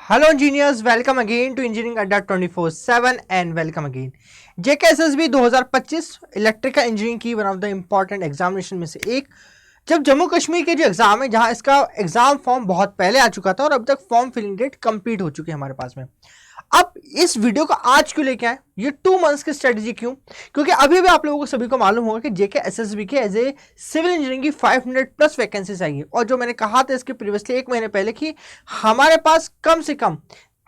Hello engineers, welcome again to Engineering Adda 24/7 and welcome again. JKSSB 2025 electrical engineering की one of the important examination में से एक, जब जम्मू कश्मीर के जो एग्जाम है जहां इसका एग्जाम फॉर्म बहुत पहले आ चुका था और अब तक फॉर्म फिलिंग डेट कंप्लीट हो चुकी है हमारे पास में। अब इस वीडियो को आज क्यों लेके आए, ये 2 मंथ्स की स्ट्रेटेजी क्यों? क्योंकि अभी भी आप लोगों को सभी को मालूम होगा कि जेकेएसएसबी के एज ए सिविल इंजीनियरिंग की 500+ वैकेंसीज आई है। और जो मैंने कहा था इसके प्रीवियसली 1 महीने पहले कि हमारे पास कम से कम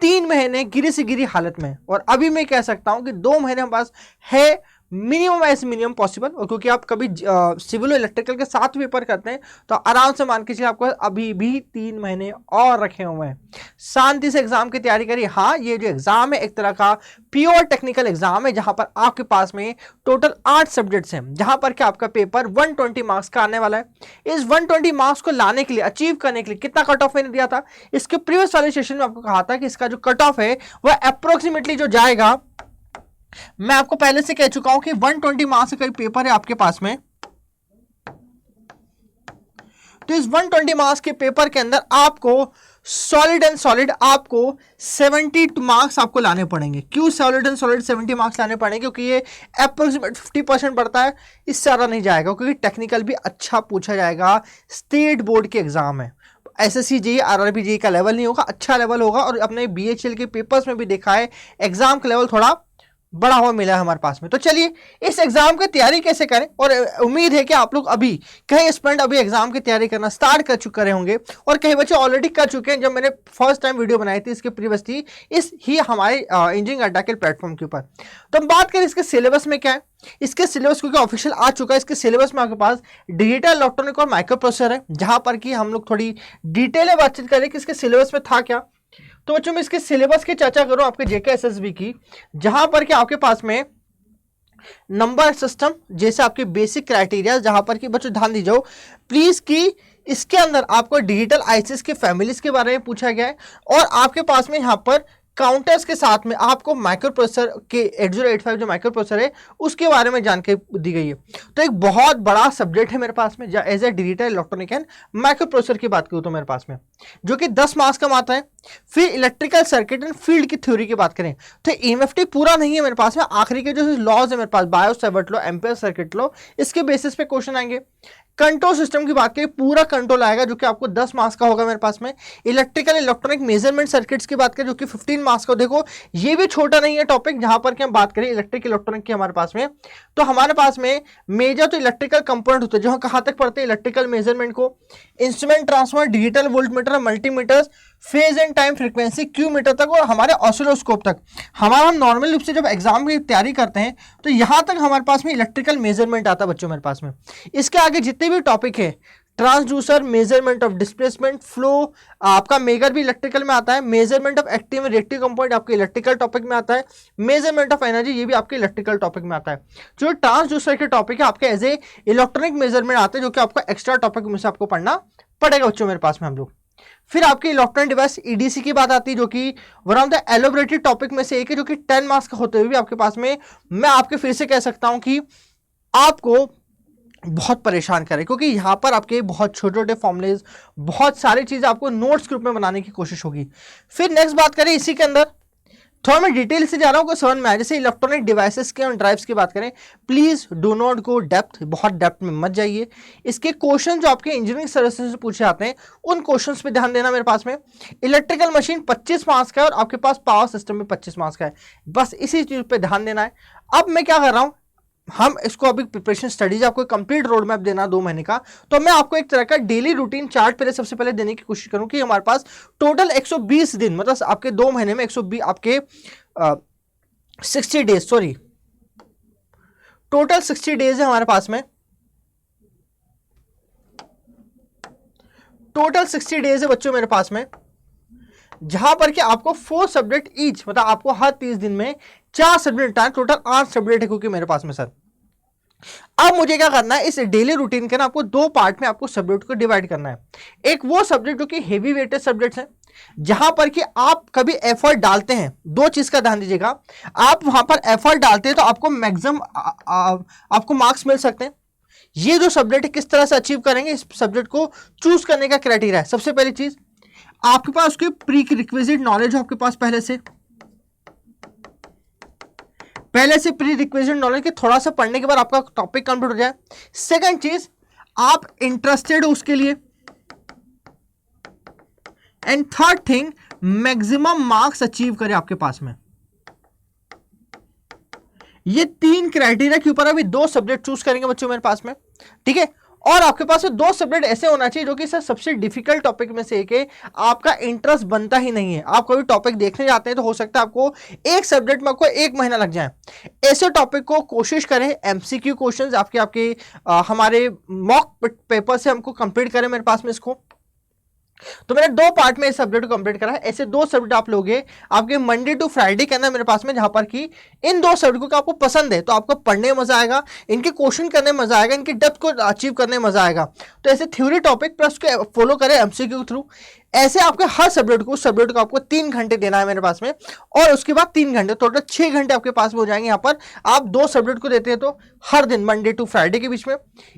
3 महीने गिरी से गिरी हालत में, और अभी मैं कह सकता हूं कि 2 महीने हमारे पास है मिनिमम एज मिनिमम पॉसिबल। और क्योंकि आप कभी सिविल इलेक्ट्रिकल के साथ पेपर करते हैं तो आराम से मान के चलिए आपको अभी भी 3 महीने और रखे हुए हैं। शांति से एग्जाम की तैयारी करिए। हाँ, ये जो एग्जाम है एक तरह का प्योर टेक्निकल एग्जाम है जहां पर आपके पास में टोटल 8 सब्जेक्ट्स हैं, जहां पर कि आपका पेपर 120 मार्क्स का आने वाला है। इस 120 मार्क्स को लाने के लिए, अचीव करने के लिए कितना कट ऑफ मैंने दिया था इसके प्रीवियस वाले सेशन में, आपको कहा था कि इसका जो कट ऑफ है वह अप्रोक्सीमेटली जो जाएगा, मैं आपको पहले से कह चुका हूं कि 120 मार्क्स का पेपर है आपके पास में। तो इस 120 मार्क्स के पेपर के अंदर आपको सॉलिड एंड सॉलिड आपको 70 मार्क्स आपको लाने पड़ेंगे। क्यों सॉलिड एंड सॉलिड 70 मार्क्स लाने पड़ेंगे? क्योंकि ये अप्रोक्सीमेट 50% बढ़ता है, इससे ज़्यादा नहीं जाएगा, क्योंकि टेक्निकल भी अच्छा पूछा जाएगा। स्टेट बोर्ड के एग्जाम है, एसएससी जेईई आरआरबी जेईई का लेवल नहीं होगा, अच्छा लेवल होगा। और अपने बीएचएल के पेपर्स में भी देखा है एग्जाम का लेवल थोड़ा बड़ा हुआ मिला है हमारे पास में। तो चलिए इस एग्जाम की तैयारी कैसे करें, और उम्मीद है कि आप लोग अभी कई स्टूडेंट अभी एग्जाम की तैयारी करना स्टार्ट कर चुके होंगे और कई बच्चे ऑलरेडी कर चुके हैं। जब मैंने फर्स्ट टाइम वीडियो बनाई थी इसके प्रीवियसली इस ही हमारे इंजीनियरिंग अड्डा के प्लेटफॉर्म के ऊपर। तो हम बात करें इसके सिलेबस में क्या है। इसके सिलेबस क्योंकि ऑफिशियल आ चुका है, इसके सिलेबस में आपके पास डिजिटल इलेक्ट्रॉनिक और माइक्रो प्रोसेसर है, जहां पर कि हम लोग थोड़ी डिटेल में बातचीत करें कि इसके सिलेबस में था क्या। तो बच्चों मैं इसके सिलेबस की चर्चा करूं आपके जेकेएसएसबी की, जहां पर कि आपके पास में नंबर सिस्टम जैसे आपके बेसिक क्राइटेरिया, जहां पर कि बच्चों ध्यान दीजिए प्लीज कि इसके अंदर आपको डिजिटल आईसीएस के फैमिलीज के बारे में पूछा गया है, और आपके पास में यहां पर काउंटर्स के साथ में आपको माइक्रो प्रोसेसर के 8085 जो माइक्रो प्रोसेसर है उसके बारे में जानकारी दी गई है। तो एक बहुत बड़ा सब्जेक्ट है मेरे पास में as a digital electronic and microprocessor की बात करूँ तो मेरे पास में, जो कि 10 मार्क्स का आता है। फिर इलेक्ट्रिकल सर्किट एंड फील्ड की थ्योरी की बात करें तो ईएमएफटी पूरा नहीं है मेरे पास में, आखिरी के जो लॉज है मेरे पास Biot Savart law, Ampere circuit law, इसके बेसिस पे क्वेश्चन आएंगे। कंट्रोल सिस्टम की बात करें पूरा कंट्रोल आएगा जो कि आपको 10 मार्क्स का होगा मेरे पास में। इलेक्ट्रिकल इलेक्ट्रॉनिक मेजरमेंट सर्किट्स की बात करें जो कि 15 मार्क्स का। देखो ये भी छोटा नहीं है टॉपिक, जहां पर कि हम बात करें इलेक्ट्रिक इलेक्ट्रॉनिक की हमारे पास में, तो हमारे पास में मेजर तो इलेक्ट्रिकल कंपोनेंट होते हैं जो कहां तक पढ़ते हैं इलेक्ट्रिकल मेजरमेंट को, instrument transfer, digital voltmeter, multimeters, phase and time frequency, Q metre तक, और हमारे ऑसिलोस्कोप तक। हमारा नॉर्मल रूप से जब एग्जाम की तैयारी करते हैं तो यहां तक हमारे पास में इलेक्ट्रिकल मेजरमेंट आता है बच्चों मेरे पास में। इसके आगे जितने भी टॉपिक है, transducer, measurement of displacement, flow, आपका मेगर भी इलेक्ट्रिकल में आता है, measurement of active and reactive component आपके इलेक्ट्रिकल टॉपिक में आता है, मेजरमेंट ऑफ एनर्जी ये भी आपके इलेक्ट्रिकल टॉपिक में आता है। जो ट्रांसड्यूसर के टॉपिक है आपके एज ए इलेक्ट्रॉनिक मेजरमेंट आते हैं, जो कि आपका एक्स्ट्रा टॉपिक में से आपको पढ़ना पड़ेगा बच्चों मेरे पास में हम लोग। फिर आपकी इलेक्ट्रॉनिक डिवाइस ईडीसी की बात आती है, जो कि one of the elaborated topic में से एक है, जो कि 10 मार्क्स का होते हुए भी आपके पास में मैं आपके फिर से कह सकता हूं कि आपको बहुत परेशान करे, क्योंकि यहां पर आपके बहुत छोटे छोटे फॉर्मुलेज, बहुत सारी चीजें आपको नोट्स के रूप में बनाने की कोशिश होगी। फिर नेक्स्ट बात करें इसी के अंदर, थोड़ा मैं डिटेल से जा रहा हूं समझ में आए। जैसे इलेक्ट्रॉनिक डिवाइसेस के और ड्राइव्स की बात करें, please do not go depth, बहुत डेप्थ में मत जाइए। इसके क्वेश्चन जो आपके इंजीनियरिंग सर्विसेज से पूछे जाते हैं उन क्वेश्चंस पे ध्यान देना। मेरे पास में इलेक्ट्रिकल मशीन 25 मार्क्स का है और आपके पास पावर सिस्टम में 25 मार्क्स का है, बस इसी चीज पे ध्यान देना है। अब मैं क्या कर रहा हूं, हम इसको अभी प्रिपरेशन स्टडीज आपको कंप्लीट रोड मैप देना 2 महीने का, तो मैं आपको एक तरह का डेली रूटीन चार्ट पहले सबसे पहले देने की कोशिश करूं कि हमारे पास टोटल 120 दिन, मतलब आपके 2 महीने में 120 आपके 60 डेज, सॉरी टोटल 60 डेज है हमारे पास में, टोटल 60 डेज है बच्चों मेरे पास में, जहां पर कि आपको 4 सब्जेक्ट ईच, मतलब आपको हर 30 दिन में 4 सब्जेक्ट आए, टोटल 8 सब्जेक्ट है क्योंकि मेरे पास में सर। अब मुझे क्या करना है, इस डेली रूटीन के ना आपको 2 पार्ट में आपको सब्जेक्ट को डिवाइड करना है। एक वो सब्जेक्ट जो कि हेवी वेटेड सब्जेक्ट्स हैं, जहां पर कि आप कभी एफर्ट डालते हैं, 2 चीज का ध्यान दीजिएगा, आप वहां पर एफर्ट डालते हैं तो आपको मैक्सिमम आपको मार्क्स मिल सकते हैं। ये जो सब्जेक्ट है किस तरह से अचीव करेंगे, इस सब्जेक्ट को चूज करने का क्राइटेरिया है। सबसे पहली चीज, आपके पास उसकी प्री रिक्विजिट नॉलेज हो आपके पास पहले से प्री रिक्विजिट नॉलेज के थोड़ा सा पढ़ने के बाद आपका टॉपिक कंप्लीट हो जाए। सेकंड चीज, आप इंटरेस्टेड हो उसके लिए। And third thing, maximum marks achieve करें आपके पास में। ये 3 क्राइटेरिया के ऊपर अभी 2 सब्जेक्ट चूज करेंगे बच्चों मेरे पास में, ठीक है। और आपके पास 2 सब्जेक्ट ऐसे होना चाहिए जो कि सर सबसे डिफिकल्ट टॉपिक में से एक है, आपका इंटरेस्ट बनता ही नहीं है। आप कोई टॉपिक देखने जाते हैं तो हो सकता है आपको एक सब्जेक्ट में आपको 1 महीना लग जाए। ऐसे टॉपिक को कोशिश करें एमसीक्यू क्वेश्चंस आपके हमारे मॉक पेपर से हमको कंप्लीट करें मेरे पास में इसको। तो मैंने 2 पार्ट में इस सब्जेक्ट को कंप्लीट करा है। ऐसे 2 सब्जेक्ट आप लोगे आपके मंडे टू फ्राइडे के अंदर मेरे पास में, जहां पर कि इन 2 सब्जेक्ट को आपको पसंद है तो आपको पढ़ने में मजा आएगा, इनके क्वेश्चन करने में मजा आएगा, इनकी डेप्थ को अचीव करने में मजा आएगा। तो ऐसे थ्योरी टॉपिक प्लस को फॉलो करें एमसीक्यू थ्रू। ऐसे आपके हर सब्जेक्ट को आपको 3 घंटे देना है मेरे पास में, और उसके बाद 3 घंटे, टोटल 6 घंटे आपके पास में हो जाएंगे। यहाँ पर आप 2 सब्जेक्ट को देते हैं तो हर दिन मंडे टू फ्राइडे के बीच में।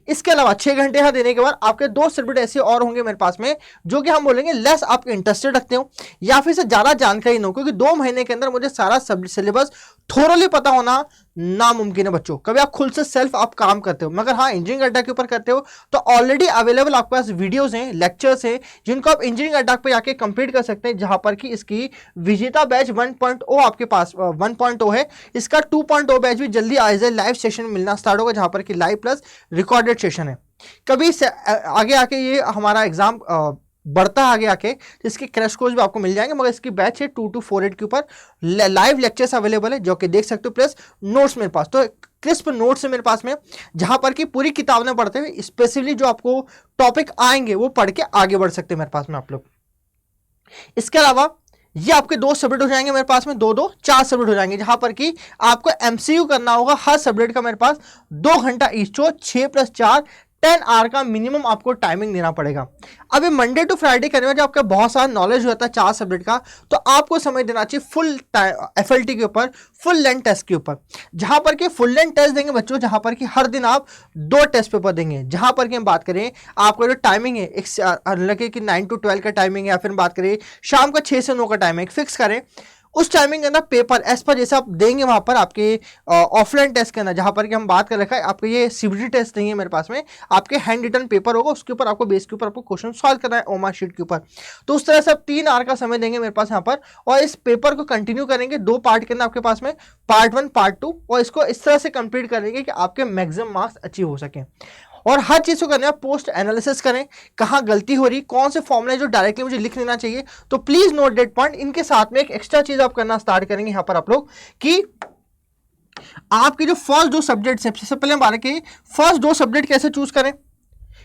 इसके अलावा 6 घंटे यहाँ देने के बाद आपके 2 सब्जेक्ट ऐसे और होंगे मेरे पास में जो कि हम बोलेंगे लेस आप इंटरेस्टेड रखते हो या फिर से ज्यादा जानकारी न हो, क्योंकि 2 महीने के अंदर मुझे सारा सिलेबस थोरली पता होना नामुमकिन है बच्चों। कभी आप खुद से सेल्फ आप काम करते हो, मगर हाँ इंजीनियरिंग अड्डा के ऊपर करते हो तो ऑलरेडी अवेलेबल आपके पास वीडियोस हैं, लेक्चर्स हैं, जिनको आप इंजीनियरिंग अड्डा पे जाके कंप्लीट कर सकते हैं। जहां पर कि इसकी विजेता बैच 1.0 आपके पास 1.0 है, इसका 2.0 बैच भी जल्दी आज लाइव सेशन मिलना स्टार्ट होगा, जहां पर कि लाइव प्लस रिकॉर्डेड सेशन है। कभी आगे आके ये हमारा एग्जाम बढ़ता आगे आके इसके क्रैश कोर्स भी आपको मिल जाएंगे, मगर इसकी बैच है 2248 के ऊपर लाइव लेक्चर्स अवेलेबल है जो कि देख सकते हो, प्लस नोट्स मेरे पास, तो क्रिस्प नोट्स है मेरे पास में, जहां पर कि पूरी किताब में पढ़ते हुए स्पेसिफिकली जो आपको टॉपिक आएंगे वो पढ़ के आगे बढ़ सकते हैं मेरे पास में आप लोग। इसके अलावा ये आपके 2 सब्जेक्ट हो जाएंगे मेरे पास में, 4 सब्जेक्ट हो जाएंगे, जहां पर कि आपको एमसीक्यू करना होगा हर सब्जेक्ट का मेरे पास 2 घंटा ईच, 6 + 4 10 आवर का मिनिमम आपको टाइमिंग देना पड़ेगा। अभी मंडे टू फ्राइडे करने में जब आपका बहुत सारा नॉलेज होता है 4 सब्जेक्ट का, तो आपको समय देना चाहिए फुल एफएलटी के ऊपर, फुल लेंथ टेस्ट के ऊपर, जहां पर कि फुल लेंथ टेस्ट देंगे बच्चों, जहां पर कि हर दिन आप 2 टेस्ट पेपर देंगे। जहां पर कि हम बात करें आपका जो टाइमिंग है लगे कि 9 to 12 का टाइमिंग है, या फिर बात करें शाम का 6 से 9 का टाइमिंग फिक्स करें, उस टाइमिंग के अंदर पेपर एज पर जैसे आप देंगे वहां पर आपके ऑफलाइन टेस्ट के अंदर, जहां पर कि हम बात कर रखा है आपके ये सीबीटी टेस्ट नहीं है मेरे पास में, आपके हैंड रिटन पेपर होगा, उसके ऊपर आपको बेस के ऊपर आपको क्वेश्चन सॉल्व करना है ओमा शीट के ऊपर। तो उस तरह से आप 3 आवर का समय देंगे मेरे पास यहाँ पर, और इस पेपर को कंटिन्यू करेंगे 2 पार्ट के अंदर आपके पास में, पार्ट 1 पार्ट 2, और इसको इस तरह से कंप्लीट करेंगे कि आपके मैक्सिमम मार्क्स अचीव हो सके। और हर चीज को करने में पोस्ट एनालिसिस करें, कहां गलती हो रही, कौन से फॉर्मूले जो डायरेक्टली मुझे लिख लेना चाहिए। तो प्लीज नोट दैट पॉइंट। इनके साथ में एक एक्स्ट्रा चीज आप करना स्टार्ट करेंगे यहां पर आप लोग कि आपके जो फर्स्ट 2 सब्जेक्ट है, सबसे पहले हम बात करें फर्स्ट 2 सब्जेक्ट कैसे चूज करें।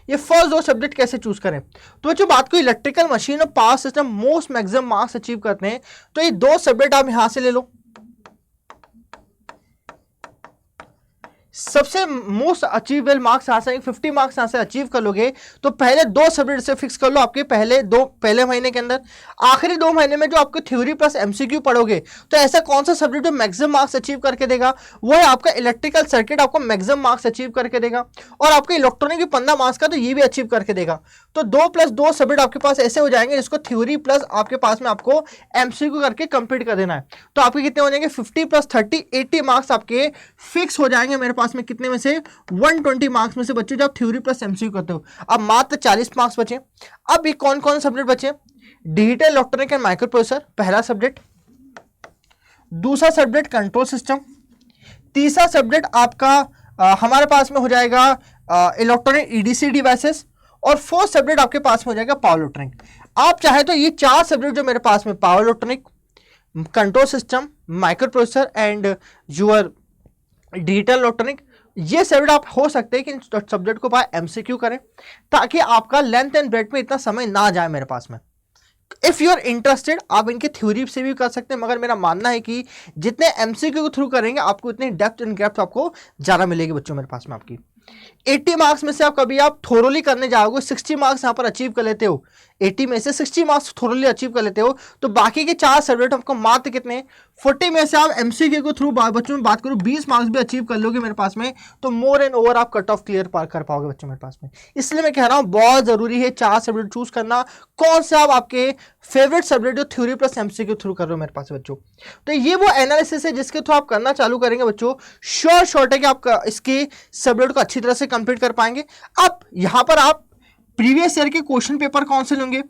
ये फर्स्ट 2 सब्जेक्ट कैसे चूज करें, तो जो बात को इलेक्ट्रिकल मशीन और power system most maximum marks achieve करते हैं, तो ये 2 सब्जेक्ट आप यहां से ले लो। सबसे मोस्ट अचीवेबल मार्क्स यहां से 50 मार्क्स यहां से अचीव कर लोगे, तो पहले 2 सब्जेक्ट से फिक्स कर लो आपके पहले महीने के अंदर। आखिरी 2 महीने में जो आपको थ्योरी प्लस एमसीक्यू पढ़ोगे, तो ऐसा कौन सा सब्जेक्ट जो मैक्सिमम मार्क्स अचीव करके देगा, वो है आपका इलेक्ट्रिकल सर्किट, आपको मैक्सिमम मार्क्स अचीव करके देगा। और आपके इलेक्ट्रॉनिक भी 15 मार्क्स का, तो ये भी अचीव करके देगा। तो 2 + 2 सब्जेक्ट आपके पास ऐसे हो जाएंगे जिसको थ्योरी प्लस आपके पास में आपको एमसीक्यू करके कंप्लीट कर देना है। तो आपके कितने हो जाएंगे 50 + 30 80 मार्क्स आपके फिक्स हो जाएंगे मेरे पास में। कितने में से 120 मार्क्स में से बच्चों जब थ्योरी प्लस एमसीक्यू करते हो। अब मात्र 40 मार्क्स बचे। अब ये कौन कौन सब्जेक्ट बचे, digital electronic and micro processor पहला सब्जेक्ट, दूसरा सब्जेक्ट कंट्रोल सिस्टम, तीसरा सब्जेक्ट आपका हमारे पास में हो जाएगा इलेक्ट्रॉनिक ईडीसी डिवाइसेस, और 4th सब्जेक्ट आपके पास में हो जाएगा पावर इलेक्ट्रॉनिक। आप चाहे तो ये 4 सब्जेक्ट जो मेरे पास में power electronic, control system, microprocessor and your digital electronic, ये सब्जेक्ट आप हो सकते हैं कि इन सब्जेक्ट को बाय एमसीक्यू करें, ताकि आपका लेंथ एंड ब्रेथ में इतना समय ना जाए मेरे पास में। इफ यू आर इंटरेस्टेड आप इनके थ्योरी से भी कर सकते हैं, मगर मेरा मानना है कि जितने एमसीक्यू के थ्रू करेंगे आपको इतनी डेप्थ एंड ग्रेप्थ आपको ज्यादा मिलेगी बच्चों मेरे पास में। आपकी 80 मार्क्स में से आप कभी आप थोरोली करने जाओगे 60 मार्क्स यहाँ पर अचीव कर लेते हो, 80 में से 60 मार्क्स थोरली अचीव कर लेते हो तो बाकी के 4 सब्जेक्ट आपको मात्र कितने 40 में से आप एमसीक्यू के थ्रू बच्चों में बात करूं 20 मार्क्स भी अचीव कर लोगे मेरे पास में, तो मोर एंड ओवर आप कट ऑफ क्लियर कर पाओगे बच्चों मेरे पास में। इसलिए मैं कह रहा हूं बहुत जरूरी है 4 सब्जेक्ट चूज करना, कौन सा आप आपके फेवरेट सब्जेक्ट जो थ्योरी प्लस एमसीक्यू थ्रू कर रहे हो मेरे पास बच्चों। तो ये वो एनालिसिस है जिसके थ्रू आप करना चालू करेंगे बच्चों, श्योर शॉर्ट है कि आप इसके सब्जेक्ट को अच्छी तरह से कंप्लीट कर पाएंगे। अब यहां पर आप प्रीवियस ईयर के क्वेश्चन पेपर कौन से लेंगे,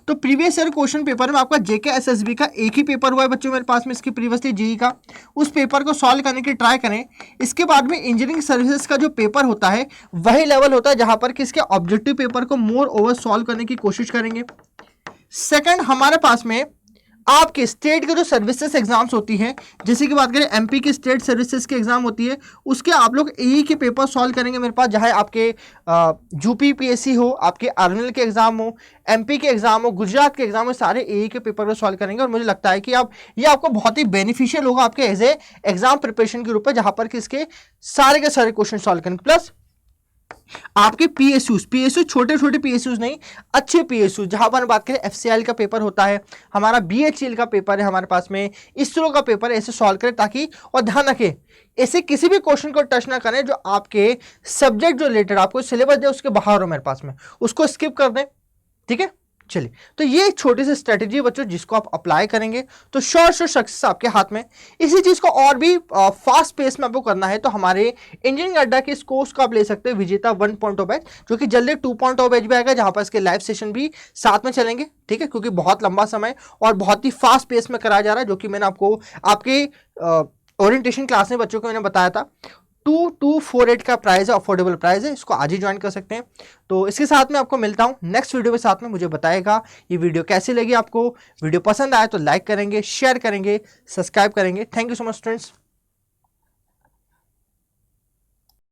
तो प्रीवियस ईयर क्वेश्चन पेपर में आपका जेके एसएसबी का एक ही पेपर हुआ है बच्चों मेरे पास में, इसकी प्रीवियसली जेई का, उस पेपर को सॉल्व करने की ट्राई करें। इसके बाद में इंजीनियरिंग सर्विसेज का जो पेपर होता है वही लेवल होता है जहां पर किसके ऑब्जेक्टिव पेपर को मोर ओवर सॉल्व करने की कोशिश करेंगे। सेकंड हमारे पास में आपके स्टेट के जो सर्विसेज एग्जाम्स होती हैं, जैसे कि बात करें एमपी की स्टेट सर्विसेज की एग्जाम होती है, उसके आप लोग एई के पेपर सॉल्व करेंगे मेरे पास, चाहे आपके यूपी पीएससी हो, आपके आरएनएल के एग्जाम हो, एमपी के एग्जाम हो, गुजरात के एग्जाम हो, सारे एई के पेपर को सॉल्व करेंगे। और मुझे लगता है कि ये आपको बहुत ही बेनिफिशियल होगा आपके एज ए एग्जाम प्रिपरेशन के रूप में, जहां पर किसके सारे के सारे क्वेश्चन सॉल्व करेंगे। प्लस आपके पीएसयू छोटे छोटे पीएसयू नहीं, अच्छे पीएसयू, जहां पर बात करें एफसीआईएल का पेपर होता है, हमारा बीएचईएल का पेपर है हमारे पास में, इसरो का पेपर है, ऐसे सॉल्व करें ताकि, और ध्यान रखें ऐसे किसी भी क्वेश्चन को टच ना करें जो आपके सब्जेक्ट जो रिलेटेड आपको सिलेबस दे उसके बाहर हो मेरे पास में, उसको स्किप कर दें। ठीक है, चलिए, तो ये छोटी सी स्ट्रेटेजी बच्चों जिसको आप अप्लाई करेंगे तो श्योर सक्सेस आपके हाथ में। इसी चीज को और भी फास्ट पेस में आपको करना है तो हमारे इंजीनियरिंग अड्डा के इस कोर्स को आप ले सकते हैं, विजेता 1.0 बैच, जो कि जल्दी 2.0 बैच भी आएगा, जहां पर इसके लाइव सेशन भी साथ में चलेंगे। ठीक है, क्योंकि बहुत लंबा समय और बहुत ही फास्ट पेस में कराया जा रहा है, जो कि मैंने आपको आपके ओरिएंटेशन क्लास में बच्चों को मैंने बताया था। 2248 का प्राइस है, अफोर्डेबल प्राइस है, इसको आज ही ज्वाइन कर सकते हैं। तो इसके साथ में आपको मिलता हूं नेक्स्ट वीडियो के साथ में। मुझे बताएगा ये वीडियो कैसी लगी आपको, वीडियो पसंद आए तो लाइक करेंगे, शेयर करेंगे, सब्सक्राइब करेंगे। Thank you so much students.